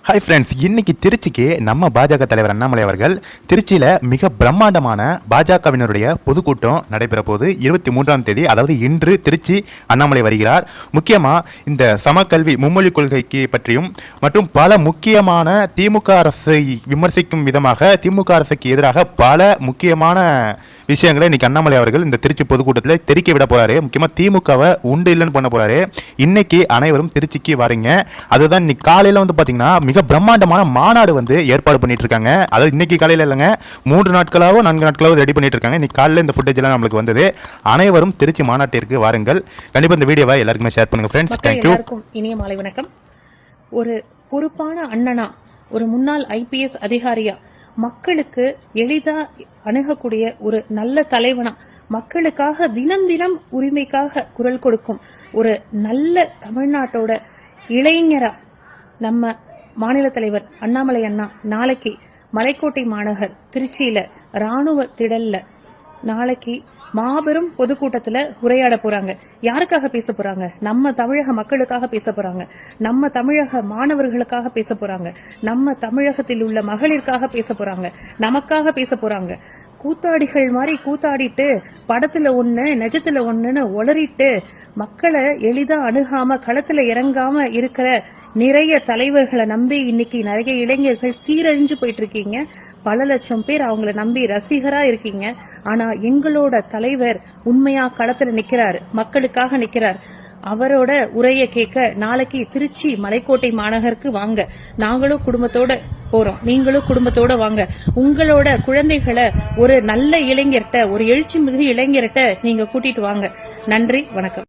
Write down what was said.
Hi friends, இன்னைக்கு திருச்சிக்கு நம்ம பாஜக தலைவர் அண்ணாமலை அவர்கள் திருச்சியில் மிக பிரம்மாண்டமான பாஜகவினருடைய பொதுக்கூட்டம் நடைபெற போது 23ஆம் தேதி, அதாவது இன்று திருச்சி அண்ணாமலை வருகிறார். முக்கியமாக இந்த சமக்கல்வி மும்மொழி கொள்கைக்கு பற்றியும் மற்றும் பல முக்கியமான திமுக அரசை விமர்சிக்கும் விதமாக திமுக அரசுக்கு எதிராக பல முக்கியமான விஷயங்களை இன்னைக்கு அண்ணாமலை அவர்கள் இந்த திருச்சி பொதுக்கூட்டத்தில் தெரிக்க விட போறாரு. முக்கியமாக திமுகவை உண்டு இல்லைன்னு பண்ண போறாரு. இன்னைக்கு அனைவரும் திருச்சிக்கு வரீங்க. அதுதான் இன்னைக்கு காலையில் பார்த்தீங்கன்னா மிக பிரம்மாண்டமான மாநாடு ஏற்பாடு பண்ணிட்டு இருக்காங்க. அதாவது இன்னைக்கு காலையில் இல்லைங்க, 3 நாட்களாவோ 4 நாட்களாவோ ரெடி பண்ணிட்டு இருக்காங்க. இன்னைக்கு காலையில் இந்த ஃபுட்டேஜ் எல்லாம் நம்மளுக்கு வந்தது. அனைவரும் திருச்சி மாநாட்டிற்கு வாருங்கள். கண்டிப்பாக இந்த வீடியோவை எல்லாருக்குமே ஷேர் பண்ணுங்க ஃப்ரெண்ட்ஸ். தேங்க்யூ. இனிய மாலை வணக்கம். ஒரு பொறுப்பான அண்ணனா, ஒரு முன்னாள் IPS அதிகாரியா, மக்களுக்கு எளிதா அணுகக்கூடிய ஒரு நல்ல தலைவனா, மக்களுக்காக தினம் தினம் உரிமைக்காக குரல் கொடுக்கும் ஒரு நல்ல தமிழ்நாட்டோட இளைஞரா நம்ம மாநில தலைவர் அண்ணாமலை அண்ணா நாளைக்கு மலைக்கோட்டை மாநகர் திருச்சியில ராணுவ திடல்ல நாளைக்கு மாபெரும் பொதுக்கூட்டத்துல உரையாட போறாங்க. யாருக்காக பேச போறாங்க? நம்ம தமிழக மக்களுக்காக பேச போறாங்க. நம்ம தமிழக மாணவர்களுக்காக பேச போறாங்க. நம்ம தமிழகத்தில் உள்ள மகளிருக்காக பேச போறாங்க. நமக்காக பேச போறாங்க. கூத்தாடிகள் மாதிரி கூத்தாடிட்டு படத்துல ஒண்ணு நிஜத்துல ஒண்ணுன்னு ஒளறிட்டு மக்களை எளிதா அணுகாம களத்துல இறங்காம இருக்கிற நிறைய தலைவர்களை நம்பி இன்னைக்கு நிறைய இளைஞர்கள் சீரழிஞ்சு போயிட்டு இருக்கீங்க. பல லட்சம் பேர் அவங்கள நம்பி ரசிகரா இருக்கீங்க. ஆனா எங்களோட தலைவர் உண்மையா களத்துல நிக்கிறாரு, மக்களுக்காக நிக்கிறார். அவரோட உரையை கேட்க நாளைக்கு திருச்சி மலைக்கோட்டை மாநகருக்கு வாங்க. நாங்களும் குடும்பத்தோட போறோம், நீங்களும் குடும்பத்தோட வாங்க. உங்களோட குழந்தைகளை ஒரு நல்ல இளைஞர்கிட்ட, ஒரு எழுச்சி மிகு இளைஞர்கிட்ட நீங்க கூட்டிட்டு வாங்க. நன்றி, வணக்கம்.